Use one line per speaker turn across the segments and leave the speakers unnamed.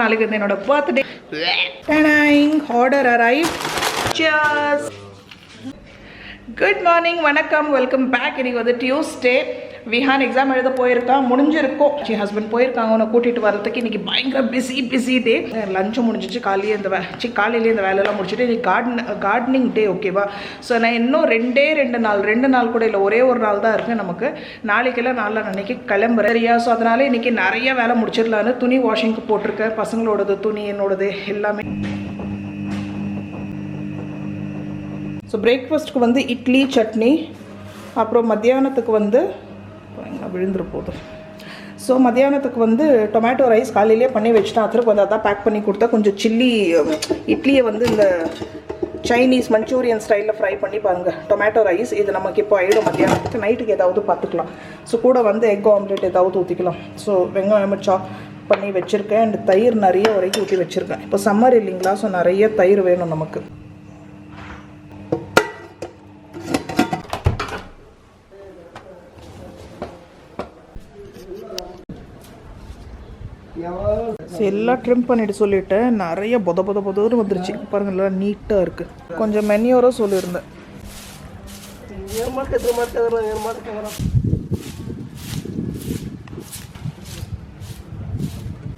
நாளைக்கு வந்து என்னோட birthday. Order arrive. Cheers. Good morning, வணக்கம், வெல்கம் பேக். இன்னைக்கு வந்து டியூஸ்டே. விஹான் எக்ஸாம் எழுத போயிருக்கான், முடிஞ்சிருக்கும். ஹஸ்பண்ட் போயிருக்காங்க அவனை கூட்டிகிட்டு வரதுக்கு. இன்றைக்கி பயங்கர பிஸி டே. லஞ்சும் முடிஞ்சிச்சு, காலையிலே இந்த வேலையெல்லாம் முடிச்சுட்டு இன்றைக்கி கார்டனிங் டே, ஓகேவா? ஸோ நான் இன்னும் ரெண்டு நாள் கூட இல்லை, ஒரே ஒரு நாள் தான் இருக்குது நமக்கு. நாளைக்கெல்லாம் அன்னைக்கு கிளம்புறேன், சரியா? ஸோ அதனால் இன்றைக்கி நிறைய வேலை முடிச்சிடலான்னு துணி வாஷிங்க்கு போட்டிருக்கேன். பசங்களோடது துணி, என்னோடது எல்லாமே. ஸோ பிரேக்ஃபாஸ்ட்டுக்கு வந்து இட்லி சட்னி, அப்புறம் மத்தியானத்துக்கு வந்து விழுந்துரு போதும். ஸோ மத்தியானத்துக்கு வந்து டொமேட்டோ ரைஸ் காலையிலே பண்ணி வச்சுட்டேன். அத்தருக்கு வந்து அதான் பேக் பண்ணி கொடுத்தா. கொஞ்சம் சில்லி இட்லியை வந்து இந்த சைனீஸ் மஞ்சூரியன் ஸ்டைலில் ஃப்ரை பண்ணி பாருங்கள். டொமேட்டோ ரைஸ் இது நமக்கு இப்போ ஆகிடும். மத்தியானத்துக்கு நைட்டுக்கு ஏதாவது பார்த்துக்கலாம். ஸோ கூட வந்து எக் ஆம்லேட் ஏதாவது ஊற்றிக்கலாம். ஸோ வெங்காயம் சாப் பண்ணி வச்சுருக்கேன். அண்ட் தயிர் நிறைய வரைக்கும் ஊற்றி வச்சுருக்கேன். இப்போ சம்மர் இல்லைங்களா, ஸோ நிறைய தயிர் வேணும் நமக்கு. எல்லாம் ட்ரிம் பண்ணிட்டு சொல்லிட்டேன். நிறைய பொதன்னு வந்துருச்சு பாருங்க, நீட்டாக இருக்குது. கொஞ்சம் மெனியோரோ சொல்லியிருந்தேன்.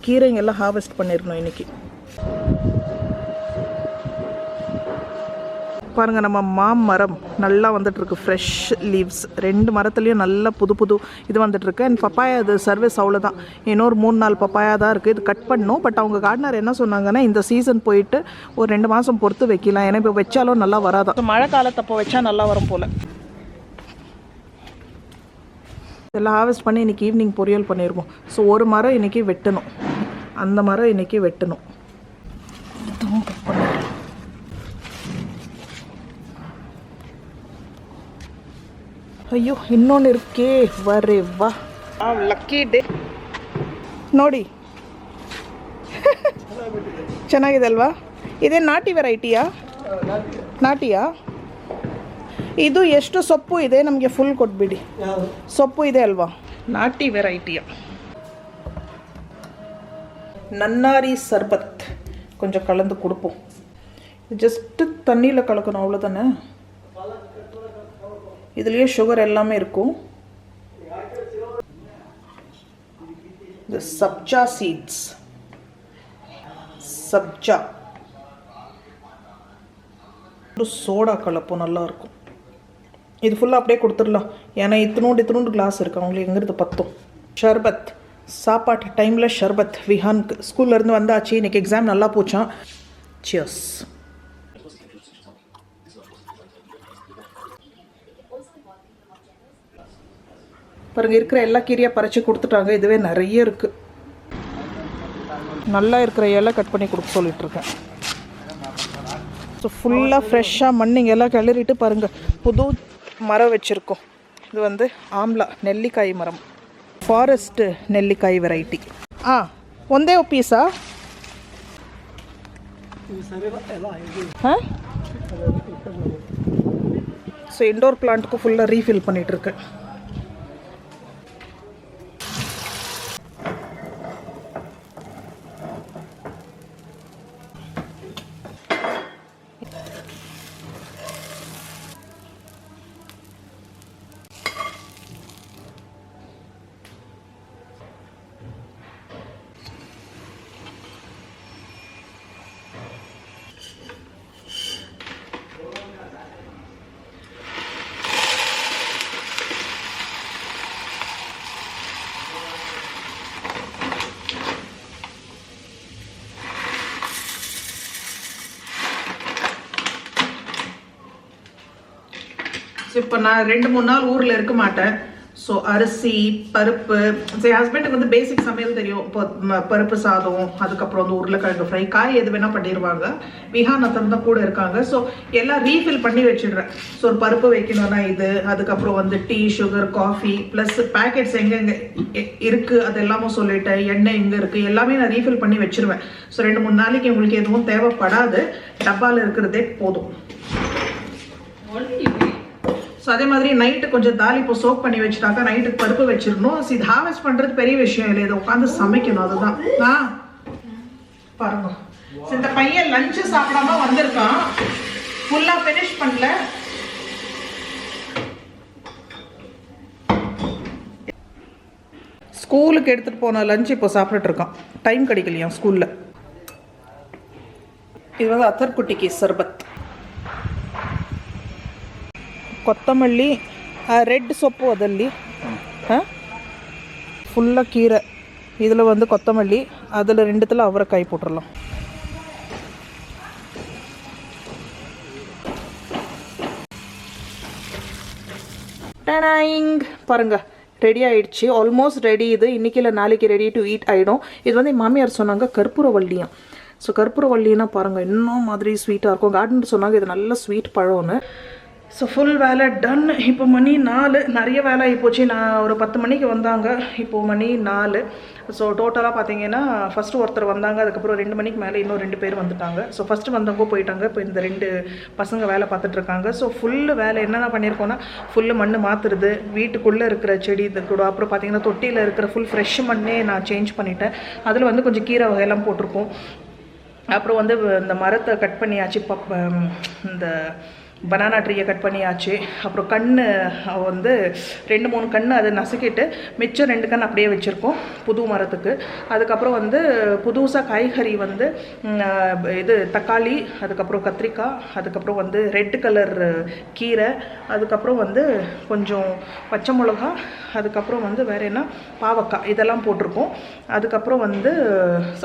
கீரைங்க எல்லாம் ஹார்வெஸ்ட் பண்ணிடணும் இன்னைக்கு. பாருங்கள், நம்ம மாமரம் நல்லா வந்துட்டுருக்கு. ஃப்ரெஷ் லீவ்ஸ் 2 மரத்துலேயும் நல்லா புது இது வந்துட்டுருக்கு. அண்ட் பப்பாயா இது சர்வீஸ் அவ்வளோதான். இன்னொரு 3-4 பப்பாயா தான் இருக்குது. இது கட் பண்ணணும். பட் அவங்க கார்டனர் என்ன சொன்னாங்கன்னா, இந்த சீசன் போயிட்டு ஒரு 2 மாதம் பொறுத்து வைக்கலாம். ஏன்னா இப்போ வச்சாலும் நல்லா வராதான். மழை காலத்தப்போ வச்சா நல்லா வரும் போல். இதெல்லாம் ஹார்வெஸ்ட் பண்ணி இன்றைக்கி ஈவினிங் பொரியல் பண்ணிடுவோம். ஸோ ஒரு மரம் இன்றைக்கி வெட்டணும், அந்த மரம் இன்றைக்கி வெட்டணும். இதுவும் கட் பண்ணிடலாம். ಅಯ್ಯೋ ಇನ್ನೊಂದು ಇರ್ಕೆ ಬರ್ರಿ ವಾ ಲಕ್ಕಿ ಡೇ ನೋಡಿ. ಚೆನ್ನಾಗಿದೆ ಅಲ್ವಾ? ಇದೇ ನಾಟಿ ವೆರೈಟಿಯಾ? ನಾಟಿಯಾ? ಇದು ಎಷ್ಟು ಸೊಪ್ಪು ಇದೆ ನಮಗೆ ಫುಲ್ ಕೊಟ್ಬಿಡಿ. ಸೊಪ್ಪು ಇದೆ ಅಲ್ವಾ? ನಾಟಿ ವೆರೈಟಿಯ நன்னாரி சர்பத் கொஞ்சம் கலந்து கொடுப்போம். ஜஸ்ட்டு தண்ணியில் கலக்கணும், அவ்வளோதானே. இதுலேயே சுகர் எல்லாமே இருக்கும். இந்த சப்ஜா சீட்ஸ், சப்ஜா சோடா கலப்போம், நல்லாயிருக்கும். இது ஃபுல்லாக அப்படியே கொடுத்துடலாம். ஏன்னா இத்தினோண்டு கிளாஸ் இருக்குது, அவங்களுக்கு எங்கிறது பத்தும். ஷர்பத் சாப்பாட்டு டைமில் ஷர்பத். விஹானுக்கு ஸ்கூல்லேருந்து வந்தாச்சு. இன்றைக்கி எக்ஸாம் நல்லா போச்சான். சியர்ஸ். பாருங்க, இருக்கிற எல்லா கீரையாக பறித்து கொடுத்துட்டாங்க. இதுவே நிறைய இருக்குது. நல்லா இருக்கிற இலை கட் பண்ணி கொடுக்க சொல்லிகிட்ருக்கேன். ஸோ ஃபுல்லாக ஃப்ரெஷ்ஷாக மண்ணிங்க எல்லாம் கிளறிட்டு பாருங்கள், புது மரம் வச்சுருக்கோம். இது வந்து ஆம்லா நெல்லிக்காய் மரம், ஃபாரஸ்ட்டு நெல்லிக்காய் வெரைட்டி. ಒಂದೇ ಪೀಸಾ? ஸோ இண்டோர் பிளான்ட்டுக்கு ஃபுல்லாக ரீஃபில் பண்ணிகிட்ருக்கேன். இப்போ நான் 2-3 நாள் ஊரில் இருக்க மாட்டேன். ஸோ அரிசி, பருப்பு, சரி ஹஸ்பண்டுக்கு வந்து பேசிக் சமையல் தெரியும். இப்போ பருப்பு சாதம், அதுக்கப்புறம் வந்து உருளைக்கிழங்கு ஃப்ரை, காய் எது வேணால் பண்ணிடுவாங்க. விஹான் அத்தனை தான் கூட இருக்காங்க. ஸோ எல்லாம் ரீஃபில் பண்ணி வச்சிடுறேன். ஸோ ஒரு பருப்பு வைக்கணும்னா இது, அதுக்கப்புறம் வந்து tea, sugar, coffee, plus packets எங்கெங்கே இருக்குது அது எல்லாமும் சொல்லிட்டேன். எண்ணெய் எங்கே இருக்குது எல்லாமே நான் ரீஃபில் பண்ணி வச்சிருவேன். ஸோ 2-3 நாளைக்கு உங்களுக்கு எதுவும் தேவைப்படாது, டப்பாவில் இருக்கிறதே போதும். ஸோ அதே மாதிரி நைட்டு கொஞ்சம் தாலி இப்போ சோக் பண்ணி வச்சுட்டாக்கா நைட்டுக்கு பருப்பு வச்சிடணும். ஸோ இது ஹார்வெஸ்ட் பண்ணுறது பெரிய விஷயம் இல்லை, இதை உட்காந்து சமைக்கணும், அதுதான். பாருங்க. இந்த பையன் லஞ்ச் சாப்பிடாம வந்திருக்கான், ஃபுல்லா ஃபினிஷ் பண்ணல. ஸ்கூலுக்கு எடுத்துகிட்டு போன லஞ்ச் இப்போ சாப்பிட்டுட்டு இருக்கான். டைம் கிடைக்கலையா ஸ்கூலில். இது வந்து அத்தர்குட்டிக்கு சர்பத். கொத்தமல்லி, ரெட் ಸೊಪ್ಪು ಅದಲ್ಲಿ ஃபுல்லாக கீரை, இதில் வந்து கொத்தமல்லி, அதில் 2த்துல அவரைக்காய் போட்டுடலாம். பாருங்க, ரெடி ஆகிடுச்சு. Almost ready. இது இன்றைக்கி இல்லை நாளைக்கு ரெடி டு ஈட் ஆகிடும். இது வந்து மாமியார் சொன்னாங்க கற்பூரவல்லியும். ஸோ கற்பூரவல்லின்னா பாருங்கள் இன்னும் மாதிரி ஸ்வீட்டாக இருக்கும். கார்டன் சொன்னாங்க இது நல்ல ஸ்வீட் பழம்னு. ஸோ ஃபுல் வேலை டன். இப்போ மணி 4. நிறைய வேலை ஆகிப்போச்சு. நான் ஒரு 10 மணிக்கு வந்தாங்க, இப்போது மணி 4. ஸோ டோட்டலாக பார்த்தீங்கன்னா ஃபஸ்ட்டு ஒருத்தர் வந்தாங்க, அதுக்கப்புறம் 2 மணிக்கு மேலே இன்னும் 2 பேர் வந்துட்டாங்க. ஸோ ஃபஸ்ட்டு வந்தவங்க போயிட்டாங்க, இப்போ இந்த 2 பசங்க வேலை பார்த்துட்ருக்காங்க. ஸோ ஃபுல்லு வேலை என்னென்ன பண்ணியிருக்கோன்னா, ஃபுல்லு மண் மாற்றுறது, வீட்டுக்குள்ளே இருக்கிற செடி இது கூட, அப்புறம் பார்த்தீங்கன்னா தொட்டியில் இருக்கிற ஃபுல் ஃப்ரெஷ் மண்ணே நான் சேஞ்ச் பண்ணிட்டேன். அதில் வந்து கொஞ்சம் கீரை வகையெல்லாம் போட்டிருக்கோம். அப்புறம் வந்து இந்த மரத்தை கட் பண்ணியாச்சு, இந்த பனானா ட்ரீயை கட் பண்ணியாச்சு. அப்புறம் கன்று வந்து 2-3 கன்று அதை நசுக்கிட்டு மிச்சம் 2 கன்று அப்படியே வச்சுருக்கோம் புது மரத்துக்கு. அதுக்கப்புறம் வந்து புதுசாக காய்கறி வந்து இது தக்காளி, அதுக்கப்புறம் கத்திரிக்காய், அதுக்கப்புறம் வந்து ரெட் கலர் கீரை, அதுக்கப்புறம் வந்து கொஞ்சம் பச்சை மிளகா, அதுக்கப்புறம் வந்து வேறு என்ன பாவக்காய், இதெல்லாம் போட்டிருக்கோம். அதுக்கப்புறம் வந்து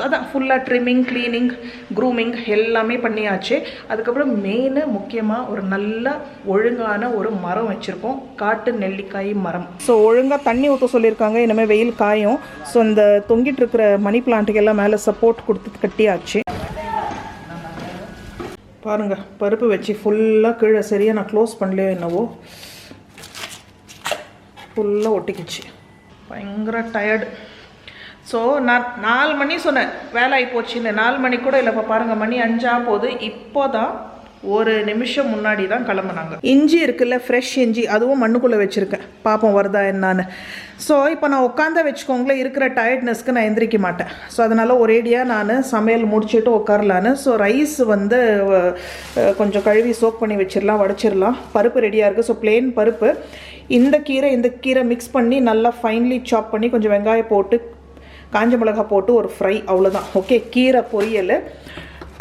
அதான் ஃபுல்லாக ட்ரிம்மிங், க்ளீனிங், க்ரூமிங் எல்லாமே பண்ணியாச்சு. அதுக்கப்புறம் மெயின் முக்கியமாக ஒரு நல்ல ஒழுங்கான ஒரு மரம் வச்சுருக்கோம், காட்டு நெல்லிக்காய் மரம். ஸோ ஒழுங்காக தண்ணி ஊற்ற சொல்லியிருக்காங்க, இனிமேல் வெயில் காயும். ஸோ இந்த தொங்கிட்டு இருக்கிற மணி பிளான்ட்டுக்கு எல்லாம் மேலே சப்போர்ட் கொடுத்து கட்டியாச்சு. பாருங்கள், பருப்பு வச்சு ஃபுல்லாக கீழே சரியாக நான் க்ளோஸ் பண்ணலையோ என்னவோ ஃபுல்லாக ஒட்டிக்கிச்சு. பயங்கர டயர்டு. ஸோ நான் 4 மணி சொன்னேன் வேலை ஆகி போச்சுன்னு. 4 மணி கூட இல்லை. இப்போ பாருங்கள் மணி 5 போகுது. இப்போ தான் 1 நிமிஷம் முன்னாடி தான் கிளம்புனாங்க. இஞ்சி இருக்குல்ல, ஃப்ரெஷ் இஞ்சி, அதுவும் மண்ணுக்குள்ளே வச்சுருக்கேன், பாப்போம் வருதா என்னான்னு. ஸோ இப்போ நான் உட்காந்தா வச்சுக்கோங்களேன், இருக்கிற டயர்ட்னஸ்க்கு நான் எந்திரிக்க மாட்டேன். ஸோ அதனால் ஒரேடியாக நான் சமையல் முடிச்சுட்டு உட்காரலான்னு. ஸோ ரைஸ் வந்து கொஞ்சம் கழுவி சோக் பண்ணி வச்சிடலாம், வடிச்சிடலாம். பருப்பு ரெடியாக இருக்குது. ஸோ பிளெயின் பருப்பு, இந்த கீரை மிக்ஸ் பண்ணி நல்லா ஃபைன்லி சாப் பண்ணி கொஞ்சம் வெங்காயம் போட்டு காஞ்ச மிளகாய் போட்டு ஒரு ஃப்ரை, அவ்வளோதான். ஓகே, கீரை பொரியல்,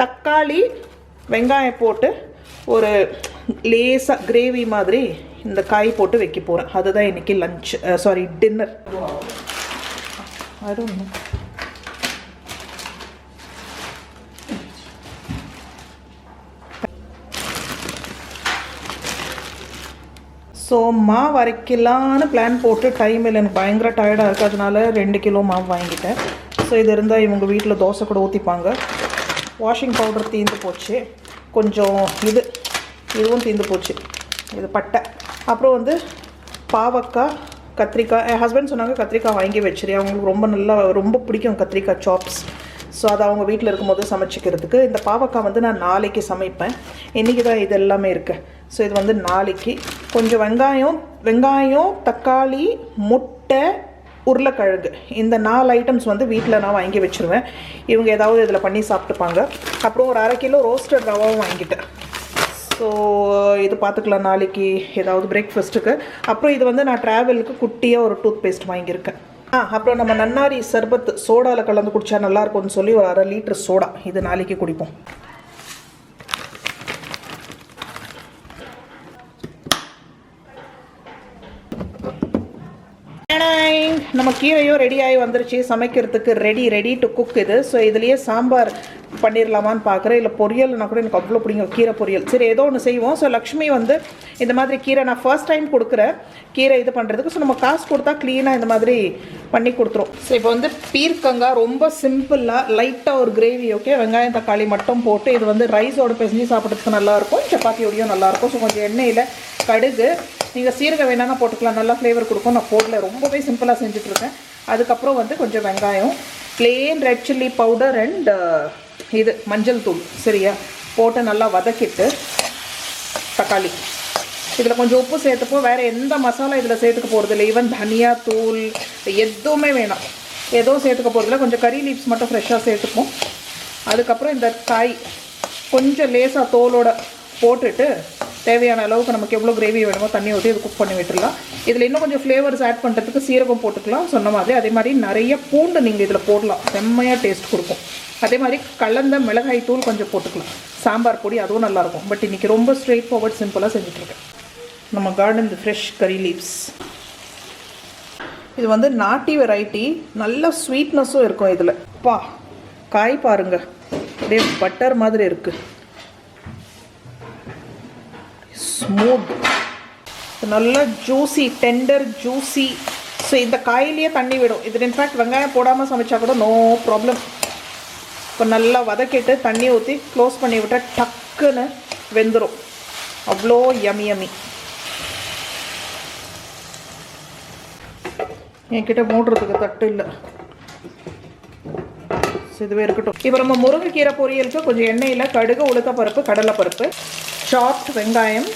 தக்காளி வெங்காயம் போட்டு ஒரு லேசாக கிரேவி மாதிரி இந்த காய் போட்டு வைக்க போகிறேன். அதுதான் இன்றைக்கி லஞ்ச், சாரி டின்னர். அதுவும் ஸோ மாவு அரைக்கலான்னு பிளான் போட்டு டைம் இல்லை, எனக்கு பயங்கர டயர்டாக இருக்குது. அதனால 2 கிலோ மாவு வாங்கிட்டேன். ஸோ இது இருந்தால் இவங்க வீட்டில் தோசை கூட ஊற்றிப்பாங்க. வாஷிங் பவுடர் தீர்ந்து போச்சு, கொஞ்சம் இதுவும் தீர்ந்து போச்சு, இது பட்டை. அப்புறம் வந்து பாவக்காய், கத்திரிக்காய். என் ஹஸ்பண்ட் சொன்னாங்க கத்திரிக்காய் வாங்கி வச்சிரு, அவங்களுக்கு ரொம்ப பிடிக்கும் கத்திரிக்காய் சாப்ஸ். ஸோ அது அவங்க வீட்டில் இருக்கும்போது சமைச்சிக்கிறதுக்கு. இந்த பாவக்காய் வந்து நான் நாளைக்கு சமைப்பேன், இன்றைக்கி தான் இது எல்லாமே இருக்குது. ஸோ இது வந்து நாளைக்கு. கொஞ்சம் வெங்காயம், தக்காளி, முட்டை, உருளைக்கிழங்கு, இந்த 4 ஐட்டம்ஸ் வந்து வீட்டில் நான் வாங்கி வச்சுருவேன். இவங்க ஏதாவது இதில் பண்ணி சாப்பிட்டுப்பாங்க. அப்புறம் ஒரு 1/2 கிலோ ரோஸ்டட் ரவாவும் வாங்கிட்டேன். ஸோ இது பார்த்துக்கலாம் நாளைக்கு ஏதாவது பிரேக்ஃபாஸ்ட்டுக்கு. அப்புறம் இது வந்து நான் ட்ராவலுக்கு குட்டியாக ஒரு டூத் பேஸ்ட் வாங்கியிருக்கேன். அப்புறம் நம்ம நன்னாரி சர்பத் சோடாவில் கலந்து குடித்தா நல்லாயிருக்கும்னு சொல்லி ஒரு 1/2 லிட்டர் சோடா, இது நாளைக்கு குடிப்போம். நம்ம கீரையும் ரெடி ஆகி வந்துருச்சு, சமைக்கிறதுக்கு ரெடி டு குக் இது. ஸோ இதுலேயே சாம்பார் பண்ணிடலாமான்னு பார்க்குறேன், இல்லை பொரியல்னா கூட எனக்கு அவ்வளோ பிடிக்கும் கீரை பொரியல். சரி ஏதோ ஒன்று செய்வோம். ஸோ லக்ஷ்மி வந்து இந்த மாதிரி கீரை நான் ஃபர்ஸ்ட் டைம் கொடுக்குறேன் கீரை இது பண்ணுறதுக்கு. ஸோ நம்ம காசு கொடுத்தா க்ளீனாக இந்த மாதிரி பண்ணி கொடுத்துரும். ஸோ இப்போ வந்து பீர்க்கங்காய் ரொம்ப சிம்பிளாக லைட்டாக ஒரு கிரேவி, ஓகே, வெங்காயம் தக்காளி மட்டும் போட்டு இது வந்து ரைஸோடு பிசைஞ்சு சாப்பிட்றதுக்கு நல்லாயிருக்கும், சப்பாத்தியோடையும் நல்லாயிருக்கும். ஸோ கொஞ்சம் எண்ணெயில் கடுகு, நீங்கள் சீரகம் வேணாலும் போட்டுக்கலாம், நல்லா ஃப்ளேவர் கொடுக்கும். நான் போடல, ரொம்பவே சிம்பிளாக செஞ்சுட்ருக்கேன். அதுக்கப்புறம் வந்து கொஞ்சம் வெங்காயம், plain red chilli powder and இது மஞ்சள் தூள் சரியா போட்டு நல்லா வதக்கிட்டு, தக்காளி, இதில் கொஞ்சம் உப்பு சேர்த்துப்போம். வேறு எந்த மசாலா இதில் சேர்த்துக்க போகிறதில்ல, ஈவன் தனியா தூள் எதுவுமே வேணாம், எதுவும் சேர்த்துக்க போகிறதில்ல. கொஞ்சம் கறி லீவ்ஸ் மட்டும் ஃப்ரெஷ்ஷாக சேர்த்துப்போம். அதுக்கப்புறம் இந்த காய் கொஞ்சம் லேசாக தோலோட போட்டுட்டு தேவையான அளவுக்கு நமக்கு எவ்வளோ கிரேவி வேணுமோ தண்ணி ஊற்றி அது குக் பண்ணி விட்டுடலாம். இதில் இன்னும் கொஞ்சம் ஃப்ளேவர்ஸ் ஆட் பண்ணுறதுக்கு சீரகம் போட்டுக்கலாம் சொன்ன மாதிரி. அதே மாதிரி நிறைய பூண்டு நீங்கள் இதில் போடலாம், செம்மையாக டேஸ்ட் கொடுக்கும். அதே மாதிரி கலந்த மிளகாய் தூள் கொஞ்சம் போட்டுக்கலாம். சாம்பார் பொடி அதுவும் நல்லாயிருக்கும். பட் இன்றைக்கி ரொம்ப ஸ்ட்ரெயிட் ஃபார்வர்ட் சிம்பிளாக செஞ்சுட்ருக்கேன். நம்ம கார்டன் ஃப்ரெஷ் கறி லீவ்ஸ், இது வந்து நாட்டி வெரைட்டி, நல்ல ஸ்வீட்னஸும் இருக்கும் இதில். பா காய் பாருங்க, அப்படியே பட்டர் மாதிரி இருக்குது, ஸ்மூத், நல்ல ஜூஸி, டெண்டர் ஜூஸி. ஸோ இந்த காயிலேயே தண்ணி விடும். இதில் இன்ஃபேக்ட் வெங்காயம் போடாமல் சமைச்சா கூட நோ ப்ராப்ளம். இப்போ நல்லா வதக்கிட்டு தண்ணி ஊற்றி க்ளோஸ் பண்ணி விட்டால் டக்குன்னு வெந்துடும். அவ்வளோ யமி யமி. என்கிட்ட மூடுறதுக்கு தட்டு இல்லை, இதுவே இருக்கட்டும். இப்போ நம்ம முருங்கைக்கீரை பொரியலுக்கு கொஞ்சம் எண்ணெயில் கடுகு, உளுத்தப்பருப்பு, கடலைப்பருப்பு, சாப்ட் வெங்காயம்,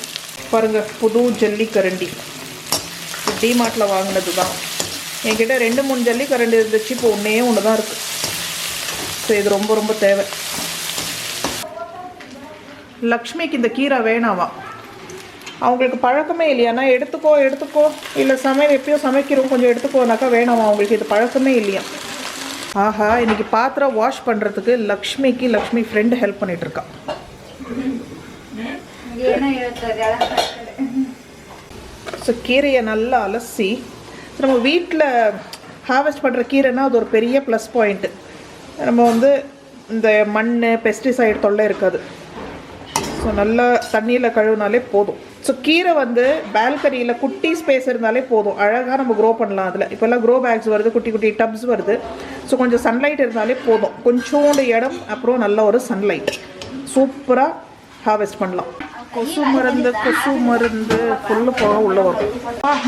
பாருங்கள் புது ஜல்லி கரண்டி, டிமார்ட்டில் வாங்கினது தான். என்கிட்ட 2-3 ஜல்லி கரண்டி இருந்துச்சு, இப்போ ஒன்று தான் இருக்குது. ஸோ இது ரொம்ப ரொம்ப தேவை. லக்ஷ்மிக்கு இந்த கீரை வேணாவா, அவங்களுக்கு பழக்கமே இல்லையாண்ணா. எடுத்துக்கோ இல்லை எப்பயோ சமைக்கிறோம் கொஞ்சம் எடுத்துக்கோனாக்கா வேணாமா அவங்களுக்கு, இது பழக்கமே இல்லையா. ஆஹா, இன்றைக்கி பாத்திரம் வாஷ் பண்ணுறதுக்கு லக்ஷ்மி ஃப்ரெண்டு ஹெல்ப் பண்ணிகிட்ருக்கா. ஸோ கீரையை நல்லா அலசி, நம்ம வீட்டில் ஹார்வெஸ்ட் பண்ணுற கீரைனா அது ஒரு பெரிய ப்ளஸ் பாயிண்ட்டு. நம்ம வந்து இந்த மண் பெஸ்டிசைடு தொல்லை இருக்காது. ஸோ நல்லா தண்ணியில் கழுவினாலே போதும். ஸோ கீரை வந்து பால்கனியில் குட்டி ஸ்பேஸ் இருந்தாலே போதும், அழகாக நம்ம க்ரோ பண்ணலாம். அதில் இப்போல்லாம் க்ரோ பேக்ஸ் வருது, குட்டி குட்டி டப்ஸ் வருது. ஸோ கொஞ்சம் சன்லைட் இருந்தாலே போதும், கொஞ்சோண்டு இடம், அப்புறம் நல்ல ஒரு சன்லைட், சூப்பராக ஹார்வெஸ்ட் பண்ணலாம். கொசு மருந்து ஃபுல்லு போக உள்ளே வரும்.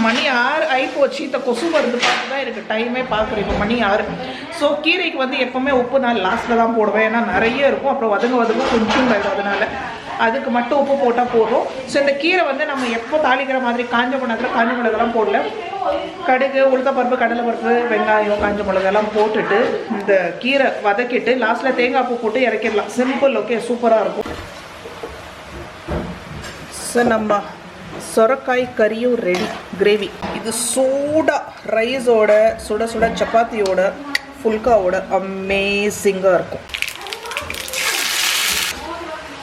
மணி 6 ஆகிப்போச்சு. இந்த கொசு மருந்து பார்த்து தான் எனக்கு டைமே பார்க்குறேன். இப்போ மணி 6. ஸோ கீரைக்கு வந்து எப்போவுமே உப்பு நான் லாஸ்ட்டில் தான் போடுவேன், ஏன்னா நிறைய இருக்கும், அப்புறம் வதங்க கொஞ்சம் ஆகிடும். அதனால் அதுக்கு மட்டும் உப்பு போட்டால் போதும். ஸோ இந்த கீரை வந்து நம்ம எப்போ தாளிக்கிற மாதிரி காஞ்ச மிளகாலாம் போடல, கடுகு, உளுத்தப்பருப்பு, கடலைப்பருப்பு, வெங்காயம், காஞ்ச மிளகாலாம் போட்டுட்டு இந்த கீரை வதக்கிட்டு லாஸ்ட்டில் தேங்காய் பூ போட்டு இறக்கிடலாம். சிம்பிள். ஓகே, சூப்பராக இருக்கும். ஸோ நம்ம சொரக்காய் கறியும் ரெடி, கிரேவி. இது சூடாக ரைஸோட, சுட சுட சப்பாத்தியோட, ஃபுல்காவோட அமேசிங்காக இருக்கும்.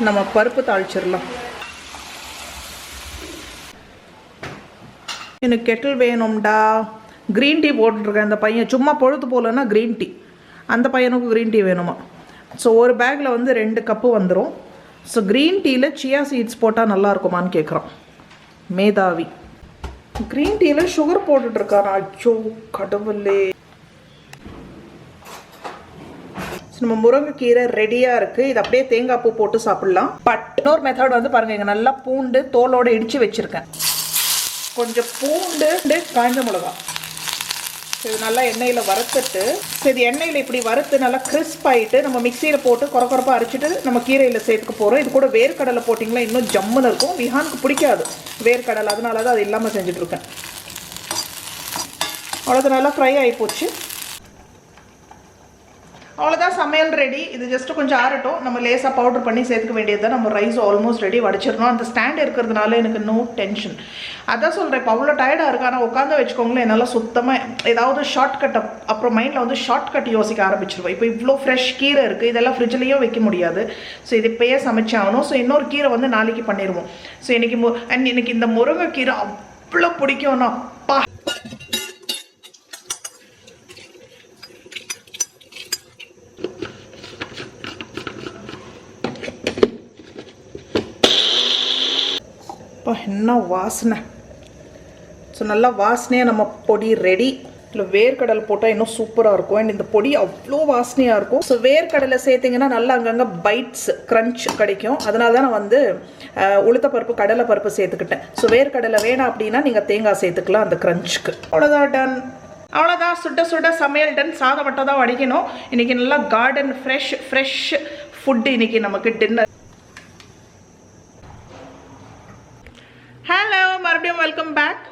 நம்ம பருப்பு தாளிச்சிடலாம். எனக்கு கெட்டில் வேணும்டா. க்ரீன் டீ போட்டுருக்கேன். அந்த பையன் சும்மா பொழுது போலன்னா க்ரீன் டீ, அந்த பையனுக்கும் க்ரீன் டீ வேணுமா. ஸோ ஒரு பேக்கில் வந்து 2 கப்பு வந்துடும். ஸோ க்ரீன் டீயில் சியா சீட்ஸ் போட்டால் நல்லா இருக்குமான்னு கேட்குறான் மேதாவி. க்ரீன் டீயில் சுகர் போட்டுட்ருக்கான். அச்சோ கடவுளே. நம்ம முருங்கைக்கீரை ரெடியாக இருக்குது. இது அப்படியே தேங்காய் பூ போட்டு சாப்பிட்லாம். பட் இன்னொரு மெத்தட் வந்து பாருங்கள், இங்கே நல்லா பூண்டு தோலோடு இடித்து வச்சுருக்கேன். கொஞ்சம் பூண்டு, காஞ்ச மிளகா, இது நல்லா எண்ணெயில் வறுத்துட்டு, இது எண்ணெயில் இப்படி வறுத்து நல்லா கிறிஸ்ப் ஆகிட்டு நம்ம மிக்சியில் போட்டு குறப்பாக அரைச்சிட்டு நம்ம கீரையில் சேர்த்துக்க போகிறோம். இது கூட வேர்க்கடலை போட்டிங்களா இன்னும் ஜம்முன்னு இருக்கும். விஹானுக்கு பிடிக்காது வேர்க்கடலை, அதனால தான் அது இல்லாமல் செஞ்சுட்ருக்கேன். அவ்வளோதான், நல்லா ஃப்ரை ஆகி போச்சு. அவ்வளோதான், சமையல் ரெடி. இது ஜஸ்ட்டு கொஞ்சம் ஆறட்டும், நம்ம லேசாக பவுடர் பண்ணி சேர்த்துக்க வேண்டியது தான். நம்ம ரைஸ் ஆல்மோஸ்ட் ரெடி, வடிச்சிடணும். அந்த ஸ்டாண்ட் இருக்கிறதுனால எனக்கு நோ டென்ஷன். அதான் சொல்கிறேன், இப்போ அவ்வளோ டயர்டாக இருக்கு. ஆனால் உட்காந்து வச்சுக்கோங்களேன், என்னால் சுத்தமாக ஏதாவது ஷார்ட்கட் அப்புறம் மைண்டில் வந்து ஷார்ட்கட் யோசிக்க ஆரம்பிச்சிருவோம். இப்போ இவ்வளோ ஃப்ரெஷ் கீரை இருக்குது, இதெல்லாம் ஃப்ரிட்ஜ்லேயும் வைக்க முடியாது. ஸோ இது இப்போயே சமைச்சாகணும். ஸோ இன்னொரு கீரை வந்து நாளைக்கு பண்ணிடுவோம். ஸோ இன்னைக்கு இந்த முருங்கைக்கீரை அவ்வளோ பிடிக்கும்னா அப்பா. என்ன வாசனை. ஸோ நல்லா வாசனையாக நம்ம பொடி ரெடி. இல்லை வேர்க்கடலை போட்டால் இன்னும் சூப்பராக இருக்கும். அண்ட் இந்த பொடி அவ்வளோ வாசனையாக இருக்கும். ஸோ வேர்க்கடலை சேர்த்திங்கன்னா நல்லா அங்கங்கே பைட்ஸ், க்ரன்ச் கிடைக்கும். அதனால தான் நான் வந்து உளுத்தப்பருப்பு, கடலை பருப்பு சேர்த்துக்கிட்டேன். ஸோ வேர்க்கடலை வேணாம் அப்படின்னா நீங்கள் தேங்காய் சேர்த்துக்கலாம் அந்த க்ரன்ச்சுக்கு. அவ்வளோதான், டன். அவ்வளோதான், சுட சுட சமையல் டன். சாதம் மட்டும் தான் வடிக்கணும். இன்றைக்கி நல்லா கார்டன் ஃப்ரெஷ் ஃபுட்டு இன்றைக்கி நமக்கு டின்னர். ஹலோ, மறுபடியும் வெல்கம் பேக்.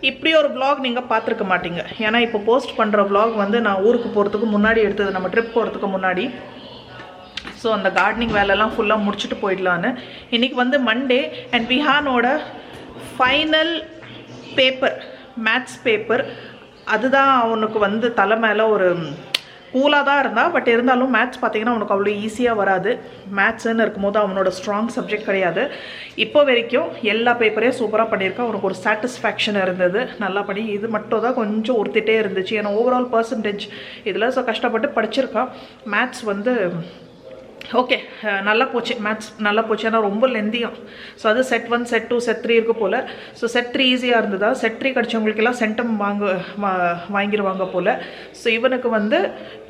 இப்படி ஒரு vlog நீங்கள் பார்த்துருக்க மாட்டீங்க. ஏன்னா இப்போ போஸ்ட் பண்ணுற vlog வந்து நான் ஊருக்கு போகிறதுக்கு முன்னாடி எடுத்தது, நம்ம ட்ரிப் போகிறதுக்கு முன்னாடி. ஸோ அந்த கார்டனிங் வேலைலாம் ஃபுல்லாக முடிச்சுட்டு போயிடலான்னு. இன்றைக்கி வந்து மண்டே அண்ட் விஹானோட ஃபைனல் பேப்பர், மேத்ஸ் பேப்பர். அதுதான் அவனுக்கு வந்து தலை மேலே ஒரு கூலாக தான் இருந்தால், பட் இருந்தாலும் மேத்ஸ் பார்த்திங்கன்னா அவனுக்கு அவ்வளோ ஈஸியாக வராது. மேத்ஸ்ன்னு இருக்கும்போது அவனோட ஸ்ட்ராங் சப்ஜெக்ட் கிடையாது. இப்போ வரைக்கும் எல்லா பேப்பரையும் சூப்பராக பண்ணியிருக்கான். அவனுக்கு ஒரு சாட்டிஸ்ஃபேக்ஷன் இருந்தது, நல்லா பண்ணி. இது மட்டும் தான் கொஞ்சம் உறுத்திட்டே இருந்துச்சு, ஏன்னா ஓவரால் பர்சன்டேஜ் இதில் ஸோ கஷ்டப்பட்டு படிச்சிருக்கான். மேத்ஸ் வந்து ஓகே நல்லா போச்சு, மேத்ஸ் நல்லா போச்சு. ஆனால் ரொம்ப லெந்தியும். ஸோ அது செட் 1 செட் 2 செட் 3 இருக்குது போல். ஸோ செட் 3 ஈஸியாக இருந்ததா, செட் 3 கிடச்சவங்களுக்கெல்லாம் சென்டம் வாங்கிடுவாங்க போல். ஸோ இவனுக்கு வந்து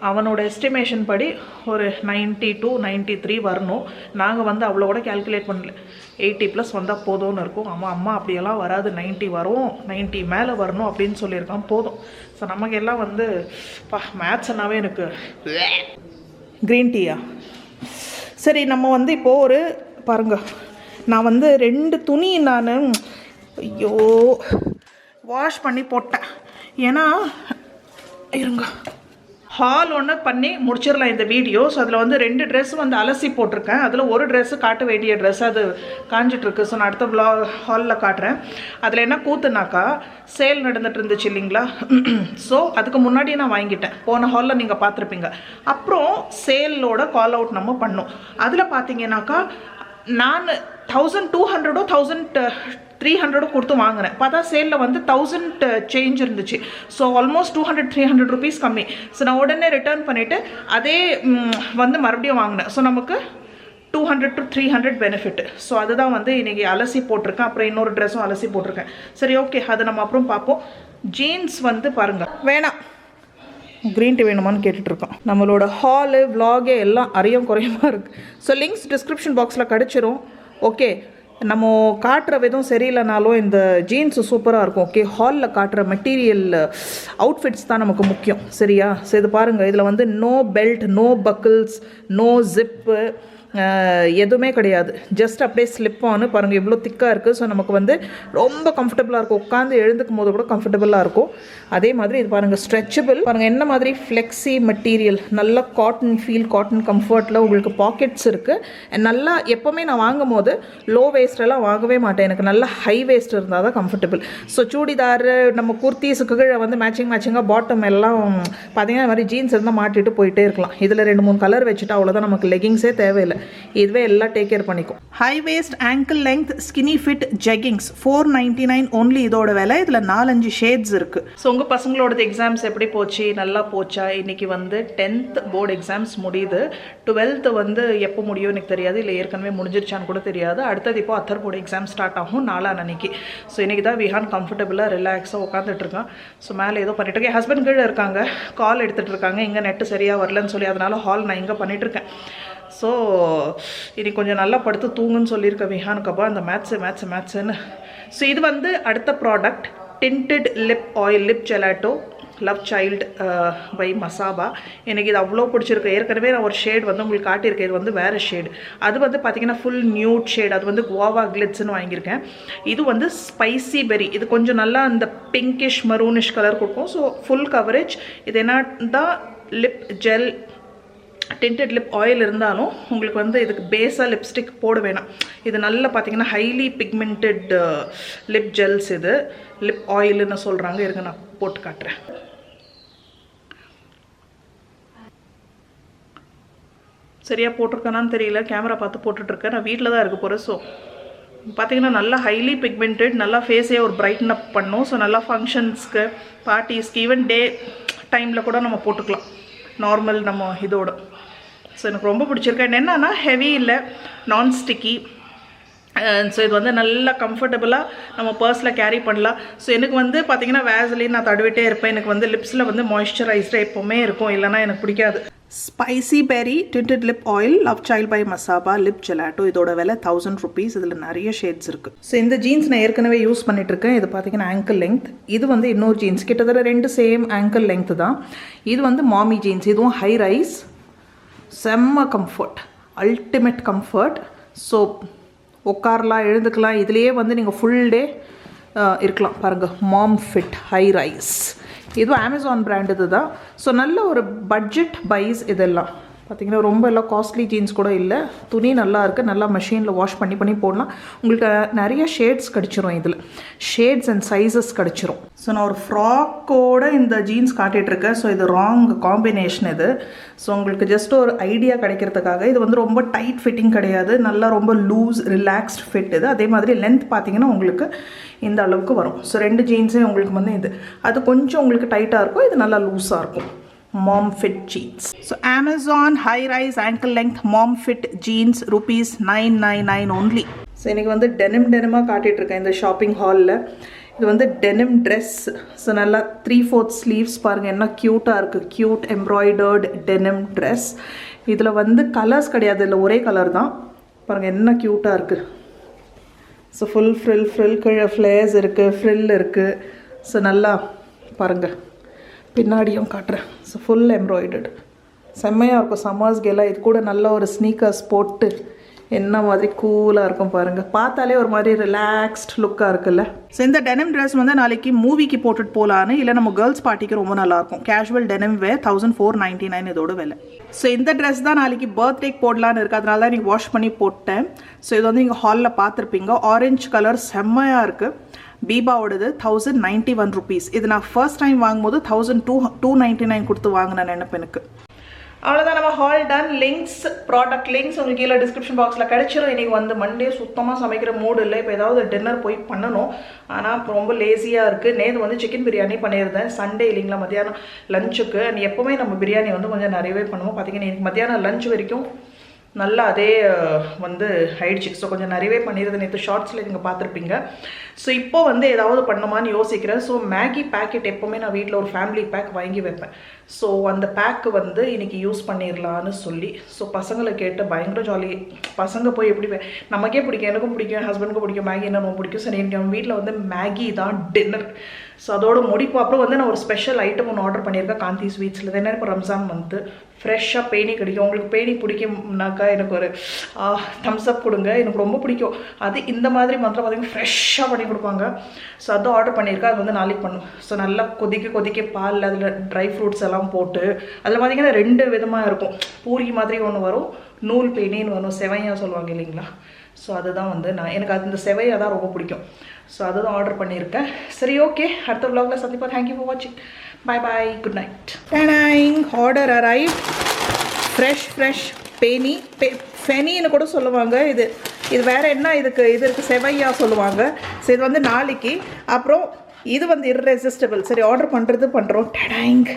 அவனோட எஸ்டிமேஷன் படி ஒரு 92 93 வரணும். நாங்கள் வந்து அவ்வளோ கூட கேல்குலேட் பண்ணல, 80+ வந்தால் போதும்னு இருக்கும். அம்மா அப்படியெல்லாம் வராது, 90 வரும், 90 மேலே வரணும் அப்படின்னு சொல்லியிருக்கான். போதும். ஸோ நமக்கு எல்லாம் வந்து மேத்ஸ்னாவே எனக்கு க்ரீன் டீயா. சரி, நம்ம வந்து இப்போது ஒரு பாருங்க, நான் வந்து 2 துணி நான் ஐயோ வாஷ் பண்ணி போட்டேன். ஏன்னா இருங்க, ஹால் ஒன்று பண்ணி முடிச்சிடலாம் இந்த வீடியோ. ஸோ அதில் வந்து 2 ட்ரெஸ் வந்து அலசி போட்டிருக்கேன். அதில் ஒரு ட்ரெஸ்ஸு காட்ட வேண்டிய ட்ரெஸ் அது காஞ்சிட்ருக்கு. ஸோ நான் அடுத்த ஹாலில் காட்டுறேன். அதில் என்ன கூத்துனாக்கா, சேல் நடந்துட்டு இருந்துச்சு இல்லைங்களா. ஸோ அதுக்கு முன்னாடி நான் வாங்கிட்டேன், போன ஹாலில் நீங்கள் பார்த்துருப்பீங்க. அப்புறம் சேலோட கால் அவுட் நம்ம பண்ணோம். அதில் பார்த்தீங்கன்னாக்கா நான் 1200 1300 கொடுத்து வாங்கினேன். பார்த்தா சேலில் வந்து 1000 சேஞ்ச் இருந்துச்சு. ஸோ ஆல்மோஸ்ட் 200-300 ருபீஸ் கம்மி. ஸோ நான் உடனே ரிட்டர்ன் பண்ணிவிட்டு அதே வந்து மறுபடியும் வாங்கினேன். ஸோ நமக்கு 200 to 300 பெனிஃபிட். ஸோ அதுதான் வந்து இன்றைக்கி அலசி போட்டிருக்கேன். அப்புறம் இன்னொரு ட்ரெஸ்ஸும் அலசி போட்டிருக்கேன். சரி, ஓகே, அதை நம்ம அப்புறம் பார்ப்போம். ஜீன்ஸ் வந்து பாருங்கள், வேணாம் க்ரீன் டீ வேணுமான்னு கேட்டுட்ருக்கோம். நம்மளோட ஹாலு விலாகு எல்லாம் அரையும் குறையமாக இருக்குது. ஸோ லிங்க்ஸ் டிஸ்கிரிப்ஷன் பாக்ஸில் கிடச்சிரும். ஓகே, நம்ம காட்டுற விதம் சரியில்லைனாலும் இந்த ஜீன்ஸு சூப்பராக இருக்கும். ஓகே, ஹாலில் காட்டுற மெட்டீரியல் அவுட்ஃபிட்ஸ் தான் நமக்கு முக்கியம், சரியா? ஸோ இது பாருங்கள், இதில் வந்து no belt, no buckles, no zip, எதுவுமே கிடையாது. ஜஸ்ட் அப்படியே ஸ்லிப் ஆனு பாருங்கள், இவ்வளோ திக்காக இருக்குது. ஸோ நமக்கு வந்து ரொம்ப கம்ஃபர்டபுளாக இருக்கும். உட்காந்து எழுந்துக்கும் போது கூட கம்ஃபர்டபுளாக இருக்கும். அதே மாதிரி இது பாருங்கள், ஸ்ட்ரெச்சபிள். பாருங்கள் என்ன மாதிரி ஃப்ளெக்ஸி மெட்டீரியல், நல்ல காட்டன் ஃபீல், காட்டன் கம்ஃபர்ட்டில் உங்களுக்கு பாக்கெட்ஸ் இருக்குது. நல்லா எப்போவுமே நான் வாங்கும் போது லோ வேஸ்டெல்லாம் வாங்கவே மாட்டேன். எனக்கு நல்ல ஹை வேஸ்ட் இருந்தால் தான் கம்ஃபர்டபுள். ஸோ சுடிதார், நம்ம குர்த்திஸுக்கு கீழே வந்து மேட்சிங்காக பாட்டம் எல்லாம் பார்த்தீங்கன்னா மாதிரி ஜீன்ஸ் இருந்தால் மாட்டிட்டு போயிட்டே இருக்கலாம். இதில் 2-3 கலர் வச்சுட்டா அவ்வளோதான், நமக்கு லெகிங்ஸே தேவையில்லை. இதுவே எல்லாம் டேக் கேர் பண்ணிக்கும். High waste angle length skinny fit jeggings 499 only இதோட விலை. இதில் 4-5 ஷேட்ஸ் இருக்குது. ஸோ உங்கள் பசங்களோட எக்ஸாம்ஸ் எப்படி போச்சு? நல்லா போச்சா? இன்றைக்கி வந்து 10th போர்டு எக்ஸாம்ஸ் முடியுது. 12th வந்து எப்போ முடியும் எனக்கு தெரியாது, இல்லை ஏற்கனவே முடிஞ்சிருச்சான்னு கூட தெரியாது. அடுத்தது இப்போ அத்தர் போர்டு எக்ஸாம் ஸ்டார்ட் ஆகும் 4ஆம் அன்னைக்கு. ஸோ இன்றைக்கி தான் விஹான் கம்ஃபர்டபுளாக ரிலாக்ஸாக உட்காந்துட்டு இருக்கான். ஸோ மேலே ஏதோ பண்ணிட்டு இருக்கேன். ஹஸ்பண்ட் கீழே இருக்காங்க, கால் எடுத்துகிட்டு இருக்காங்க. இங்கே நெட்டு சரியாக வரலன்னு சொல்லி அதனால் ஹால் நான் இங்கே பண்ணிகிட்ருக்கேன். ஸோ இனி கொஞ்சம் நல்லா படுத்து தூங்குன்னு சொல்லியிருக்க விஹானுக்கப்பா அந்த மேத்ஸுன்னு. ஸோ இது வந்து அடுத்த product, tinted lip oil, lip gelato love child by Masaba. எனக்கு இது அவ்வளோ பிடிச்சிருக்கு. ஏற்கனவே நான் ஒரு ஷேட் வந்து உங்களுக்கு காட்டியிருக்கேன். இது வந்து வேறு ஷேடு. அது வந்து பார்த்திங்கன்னா ஃபுல் நியூட் ஷேட். அது வந்து குவாவா கிளிட்ஸ்ன்னு வாங்கியிருக்கேன். இது வந்து ஸ்பைசி பெரி. இது கொஞ்சம் நல்லா அந்த பிங்கிஷ் மரூனிஷ் கலர் கொடுக்கும். So full coverage. இது என்ன தான் lip gel tinted lip oil இருந்தாலும் உங்களுக்கு வந்து இதுக்கு பேஸாக லிப்ஸ்டிக் போட வேணாம். இது நல்லா பார்த்தீங்கன்னா ஹைலி பிக்மெண்டட் லிப் ஜெல்ஸ். இது லிப் ஆயில்னு சொல்கிறாங்க. இருங்க நான் போட்டு காட்டுறேன். சரியாக போட்டிருக்கேனான்னு தெரியல, கேமரா பார்த்து போட்டுட்ருக்கேன். நான் வீட்டில் தான் இருக்க போகிறேன். ஸோ பார்த்தீங்கன்னா நல்லா ஹைலி பிக்மெண்டட், நல்லா ஃபேஸே ஒரு பிரைட்டன் அப் பண்ணும். ஸோ நல்லா ஃபங்க்ஷன்ஸ்க்கு, பார்ட்டிஸ்க்கு, ஈவன் டே டைமில் கூட நம்ம போட்டுக்கலாம் நார்மல் நம்ம இதோட. ஸோ எனக்கு ரொம்ப பிடிச்சிருக்கு. என்னன்னா ஹெவி இல்லை, நான் ஸ்டிக்கி. ஸோ இது வந்து நல்லா கம்ஃபர்டபுளாக நம்ம பர்ஸில் கேரி பண்ணலாம். ஸோ எனக்கு வந்து பார்த்திங்கன்னா வேஸ்லின் நான் தடவிட்டே இருப்பேன். எனக்கு வந்து லிப்ஸில் வந்து மாய்ஸ்சரைஸ்டாக எப்போவுமே இருக்கும், இல்லைனா எனக்கு பிடிக்காது. Spicy berry tinted lip oil love child by Masaba lip gelato. இதோட விலை 1000 ருபீஸ். இதில் நிறைய ஷேட்ஸ் இருக்குது. ஸோ இந்த ஜீன்ஸ் நான் ஏற்கனவே யூஸ் பண்ணிகிட்ருக்கேன். இது பார்த்திங்கன்னா ஆங்கிள் லெங்த். இது வந்து இன்னொரு ஜீன்ஸ், கிட்டத்தட்ட 2 சேம் ஆங்கிள் லெங்த் தான். இது வந்து மாமி ஜீன்ஸ். இதுவும் ஹை ரைஸ், செம்ம கம்ஃபர்ட், அல்டிமேட் கம்ஃபர்ட். ஸோ உட்காரலாம், எழுந்துக்கலாம். இதுலேயே வந்து நீங்கள் ஃபுல் டே இருக்கலாம். பாருங்கள், மாம் ஃபிட் ஹை ரைஸ். இதுவும் அமேசான் பிராண்ட் இது தான். ஸோ நல்ல ஒரு பட்ஜெட் பைஸ் இதெல்லாம். பார்த்திங்கன்னா ரொம்ப எல்லாம் காஸ்ட்லி ஜீன்ஸ் கூட இல்லை. துணி நல்லா இருக்குது, நல்லா மெஷினில் வாஷ் பண்ணி போடலாம். உங்களுக்கு நிறைய ஷேட்ஸ் கிடச்சிரும், இதில் ஷேட்ஸ் அண்ட் சைஸஸ் கிடச்சிரும். ஸோ நான் ஒரு ஃப்ராக்கோட இந்த ஜீன்ஸ் காட்டிகிட்ருக்கேன். ஸோ இது ராங் காம்பினேஷன் இது. ஸோ உங்களுக்கு ஜஸ்ட் ஒரு ஐடியா கிடைக்கிறதுக்காக. இது வந்து ரொம்ப டைட் ஃபிட்டிங் கிடையாது, நல்லா ரொம்ப லூஸ் ரிலாக்ஸ்ட் ஃபிட் இது. அதே மாதிரி லென்த் பார்த்திங்கன்னா உங்களுக்கு இந்த அளவுக்கு வரும். ஸோ 2 ஜீன்ஸே உங்களுக்கு வந்து இது அது கொஞ்சம் உங்களுக்கு டைட்டாக இருக்கும், இது நல்லா லூஸாக இருக்கும். Mom Fit jeans. So Amazon high rise ankle length mom fit jeans rupees 999 only. So இன்றைக்கி வந்து டெனிமாக காட்டிகிட்ருக்கேன் இந்த ஷாப்பிங் ஹாலில். இது வந்து டெனிம் ட்ரெஸ். ஸோ நல்லா 3/4 ஸ்லீவ்ஸ் பாருங்கள், என்ன க்யூட்டாக இருக்குது. Cute embroidered denim dress. இதில் வந்து கலர்ஸ் கிடையாது, இல்லை ஒரே கலர் தான். பாருங்கள் என்ன க்யூட்டாக இருக்குது. ஸோ ஃபுல் ஃப்ரில் கீழே ஃப்ளேர்ஸ் இருக்குது, ஃப்ரில் இருக்குது. ஸோ நல்லா பாருங்கள், பின்னாடியும் காட்டுறேன். ஸோ ஃபுல் எம்ப்ராய்டர்டு செம்மையாக இருக்கும். சம்மர்ஸ்க்கு எல்லாம் இது கூட நல்ல ஒரு ஸ்னீக்கர்ஸ் போட்டு என்ன மாதிரி கூலாக இருக்கும் பாருங்கள். பார்த்தாலே ஒரு மாதிரி ரிலாக்ஸ்ட் லுக்காக இருக்குல்ல. ஸோ இந்த டெனிம் ட்ரெஸ் வந்து நாளைக்கு மூவிக்கு போட்டுட்டு போகலான்னு, இல்லை நம்ம கேர்ள்ஸ் பார்ட்டிக்கு ரொம்ப நல்லாயிருக்கும். கேஷுவல் டெனிம் வேர் 1499 இதோட விலை. ஸோ இந்த ட்ரெஸ் தான் நாளைக்கு பர்த்டேக்கு போடலான்னு இருக்குது, அதனால தான் நீங்கள் வாஷ் பண்ணி போட்டேன். ஸோ இது வந்து நீங்கள் ஹாலில் பார்த்துருப்பீங்க. ஆரஞ்சு கலர் செம்மையாக இருக்குது. பீபாவோடது 1091 rupees. இது நான் ஃபர்ஸ்ட் டைம் வாங்கும்போது 1299 கொடுத்து வாங்கினேன் நினைப்பெனுக்கு. அவ்வளோதான், நம்ம ஹால் டன். லிங்க்ஸ், ப்ராடக்ட் லிங்க்ஸ் உங்களுக்கு கீழே டிஸ்கிரிப்ஷன் பாக்ஸில் கிடச்சிரும். இன்றைக்கி வந்து மண்டே சுத்தமாக சமைக்கிற மூடு இல்லை. இப்போ ஏதாவது டின்னர் போய் பண்ணணும், ஆனால் ரொம்ப லேசியாக இருக்குது. நேற்று வந்து சிக்கன் பிரியாணி பண்ணியிருந்தேன், சண்டே இல்லைங்களா, மத்தியானம் லஞ்சுக்கு. அண்ட் எப்போவுமே நம்ம பிரியாணி வந்து கொஞ்சம் நிறையவே பண்ணுவோம். பார்த்திங்கன்னா எனக்கு மத்தியானம் லஞ்ச் வரைக்கும் நல்லா அதே வந்து ஆயிடுச்சு. ஸோ கொஞ்சம் நிறையவே பண்ணிடுது. நேற்று ஷார்ட்ஸில் நீங்கள் பார்த்துருப்பீங்க. ஸோ இப்போ வந்து ஏதாவது பண்ணுமான்னு யோசிக்கிறேன். ஸோ மேகி பேக்கெட் எப்போவுமே நான் வீட்டில் ஒரு ஃபேமிலி பேக் வாங்கி வைப்பேன். ஸோ அந்த பேக்கு வந்து இன்றைக்கி யூஸ் பண்ணிடலான்னு சொல்லி, ஸோ பசங்களை கேட்டு பயங்கர ஜாலி. பசங்க போய் எப்படி நமக்கே பிடிக்கும், எனக்கும் பிடிக்கும், என் ஹஸ்பண்டுக்கும் பிடிக்கும், மேகி என்ன ரொம்ப பிடிக்கும். சரி, எனக்கு நம்ம வீட்டில் வந்து மேகி தான் டின்னர். ஸோ அதோட முடிப்பு. அப்புறம் வந்து நான் ஒரு ஸ்பெஷல் ஐட்டம் ஒன்று ஆர்டர் பண்ணியிருக்கேன் காந்தி ஸ்வீட்ஸில். என்ன இப்போ ரம்ஜான் மந்த்து ஃப்ரெஷ்ஷாக பேணி கிடைக்கும். உங்களுக்கு பேணி பிடிக்கும்னாக்கா எனக்கு ஒரு தம்ஸ் அப் கொடுங்க, எனக்கு ரொம்ப பிடிக்கும் அது. இந்த மாதிரி மந்திரம் பார்த்திங்கன்னா ஃப்ரெஷ்ஷாக பண்ணி கொடுப்பாங்க. ஸோ அதுவும் ஆர்டர் பண்ணியிருக்கேன். அது வந்து நாளைக்கு பண்ணும். ஸோ நல்லா கொதிக்க பால், அதில் ட்ரை ஃப்ரூட்ஸ் எல்லாம் போட்டு, அதில் பார்த்திங்கன்னா 2 விதமாக இருக்கும். பூரி மாதிரி ஒன்று வரும், நூல் பேணின்னு வரும், செவையாக சொல்லுவாங்க இல்லைங்களா. ஸோ அதுதான் வந்து எனக்கு அது இந்த செவையாக தான் ரொம்ப பிடிக்கும். ஸோ அதுதான் ஆர்டர் பண்ணியிருக்கேன். சரி, ஓகே, அடுத்த vlogல சந்திப்பா. தேங்க்யூ ஃபார் வாட்சிங். Bye, good night. டேனாயிங் ஆர்டர் அரைவ். ஃப்ரெஷ் பேனி, ஃபெனின்னு கூட சொல்லுவாங்க. இது வேறு என்ன, இது இருக்குது செவையா சொல்லுவாங்க. ஸோ இது வந்து நாளைக்கு. அப்புறம் இது வந்து இர்ரெசிஸ்டபிள். சரி, ஆர்டர் பண்ணுறோம். டேனாயிங்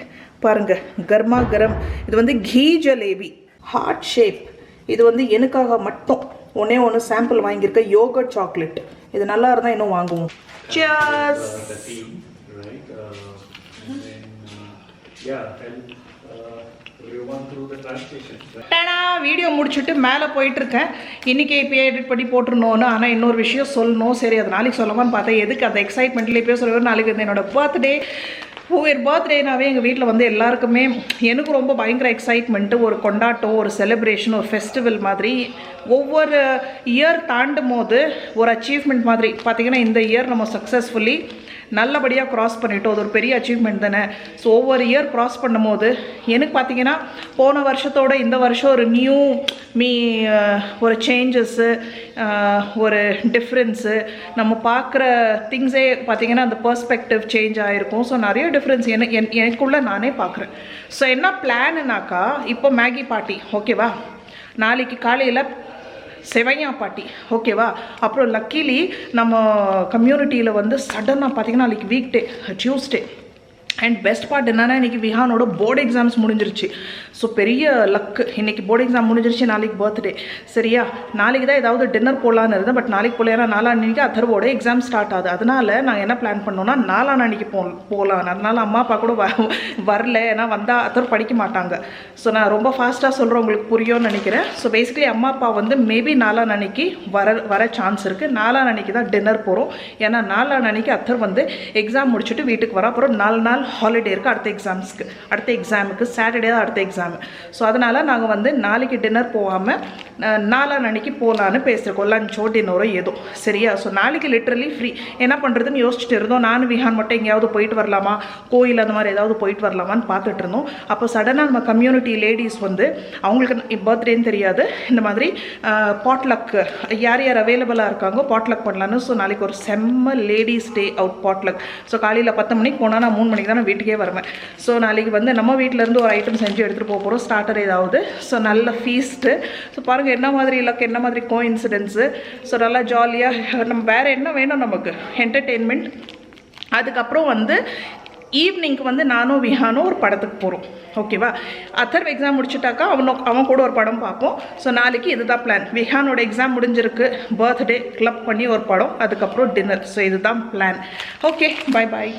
பாருங்கள், கர்மா கரம். இது வந்து கீ ஜலேபி ஹார்ட் ஷேப். இது வந்து எனக்காக மட்டும் ஒன்று சாம்பிள் வாங்கியிருக்கேன். Yoghurt chocolate. இது நல்லா இருந்தால் இன்னும் வாங்குவோம். Cheers. வீடியோ முடிச்சுட்டு மேலே போயிட்டுருக்கேன். இன்றைக்கி இப்போ எடிட் பண்ணி போட்டுருணுன்னு. ஆனால் இன்னொரு விஷயம் சொல்லணும். சரி, அது நாளைக்கு சொல்லலாமான்னு பார்த்தேன். எதுக்கு அந்த எக்ஸைட்மெண்ட்லேயே போய் சொல்லுவேன். நாளைக்கு வந்து என்னோடய பர்த்டே. பர்த்டேனாவே எங்கள் வீட்டில் வந்து எல்லாருக்குமே, எனக்கு ரொம்ப பயங்கர எக்ஸைட்மெண்ட்டு. ஒரு கொண்டாட்டம், ஒரு செலிப்ரேஷன், ஒரு ஃபெஸ்டிவல் மாதிரி. ஒவ்வொரு இயர் தாண்டும் போது ஒரு அச்சீவ்மெண்ட் மாதிரி. பார்த்திங்கன்னா இந்த இயர் நம்ம சக்ஸஸ்ஃபுல்லி நல்லபடியாக க்ராஸ் பண்ணிட்டோம். அது ஒரு பெரிய அச்சீவ்மெண்ட் தானே. ஸோ ஒவ்வொரு இயர் க்ராஸ் பண்ணும்போது எனக்கு பார்த்திங்கன்னா போன வருஷத்தோட இந்த வருஷம் ஒரு ஒரு சேஞ்சஸ்ஸு, ஒரு டிஃப்ரென்ஸு, நம்ம பார்க்குற திங்ஸே பார்த்திங்கன்னா அந்த பெர்ஸ்பெக்டிவ் சேஞ்ச் ஆகிருக்கும். ஸோ நிறைய டிஃப்ரென்ஸ் எனக்குள்ளே நானே பார்க்குறேன். ஸோ என்ன பிளானுனாக்கா, இப்போ மேகி பார்ட்டி ஓகேவா, நாளைக்கு காலையில் செவையா பாட்டி ஓகேவா. அப்புறம் லக்கிலி நம்ம கம்யூனிட்டியில் வந்து சடனாக பார்த்திங்கன்னா நாளைக்கு week day, Tuesday. And best part என்னென்னா, இன்றைக்கி விஹானோட போர்டு எக்ஸாம்ஸ் முடிஞ்சிருச்சு. ஸோ பெரிய லக்கு. இன்றைக்கி போர்டு எக்ஸாம் முடிஞ்சிருச்சு, நாளைக்கு பர்த்டே. சரியா, நாளைக்கு தான் ஏதாவது டின்னர் போடலான்னு இருந்தேன். பட் நாளைக்கு போகல, ஏன்னா நாளான்னைக்கு அத்தர்வோட எக்ஸாம் ஸ்டார்ட் ஆகுது. அதனால் நான் என்ன பிளான் பண்ணோன்னா, நாளான்னைக்கு போகலாம். அதனால் அம்மா அப்பா கூட வரல, ஏன்னா வந்தால் அத்தர் படிக்க மாட்டாங்க. ஸோ நான் ரொம்ப ஃபாஸ்ட்டாக சொல்கிறேன், உங்களுக்கு புரியும்னு நினைக்கிறேன். ஸோ பேசிக்கலி அம்மா அப்பா வந்து மேபி நாளான்னைக்கு வர சான்ஸ் இருக்குது. நாளான்னைக்கு தான் டின்னர் போகிறோம். ஏன்னா நாளான்னைக்கு அத்தர் வந்து எக்ஸாம் முடிச்சுட்டு வீட்டுக்கு வர. அப்புறம் 4 நாள் ஹாலிடே இருக்குது அடுத்த எக்ஸாமுக்கு சாட்டர்டே தான் அடுத்த எக்ஸாமு. ஸோ அதனால் நாங்கள் வந்து நாளைக்கு டின்னர் போகாமல் நாளான்னைக்கு போகலான்னு பேசியிருக்கோம், லஞ்சோ டின்னரோ ஏதோ. சரியா? ஸோ நாளைக்கு லிட்ரலி ஃப்ரீ. என்ன பண்ணுறதுன்னு யோசிச்சுட்டு இருந்தோம். நானும் விஹான் மட்டும் எங்கேயாவது போயிட்டு வரலாமா, கோயில் அந்த மாதிரி ஏதாவது போயிட்டு வரலாமான்னு பார்த்துட்டு இருந்தோம். அப்போ சடனாக நம்ம கம்யூனிட்டி லேடிஸ் வந்து அவங்களுக்கு பர்த்டேன்னு தெரியாது, இந்த மாதிரி பாட்லக் யார் யார் அவைலபிளாக இருக்காங்க பாட்லக் பண்ணலான்னு. ஸோ நாளைக்கு ஒரு செம்ம ladies day out potluck. So காலையில் 10 மணிக்கு போனால் நான் 3 மணிக்கு தான் நான் வீட்டுக்கே வருவேன். ஸோ நாளைக்கு வந்து நம்ம வீட்டிலேருந்து ஒரு ஐட்டம் செஞ்சு எடுத்துகிட்டு போக போகிறோம், ஸ்டார்டர் ஏதாவது. ஸோ நல்ல ஃபீஸ்ட்டு. ஸோ பாருங்கள் என்ன மாதிரி லக், என்ன மாதிரி கோஇன்சிடென்ஸு. ஸோ நல்லா ஜாலியாக நம்ம வேறு என்ன வேணும் நமக்கு, என்டர்டெயின்மெண்ட். அதுக்கப்புறம் வந்து ஈவினிங்க்கு வந்து நானும் விஹானும் ஒரு படத்துக்கு போகிறோம். ஓகேவா? அத்தர்வ் எக்ஸாம் முடிச்சுட்டாக்கா அவன் கூட ஒரு படம் பார்ப்போம். ஸோ நாளைக்கு இதுதான் பிளான். விஹானோட எக்ஸாம் முடிஞ்சிருக்கு, பர்த்டே கிளப் பண்ணி ஒரு படம், அதுக்கப்புறம் டின்னர். ஸோ இதுதான் பிளான். Okay, bye bye.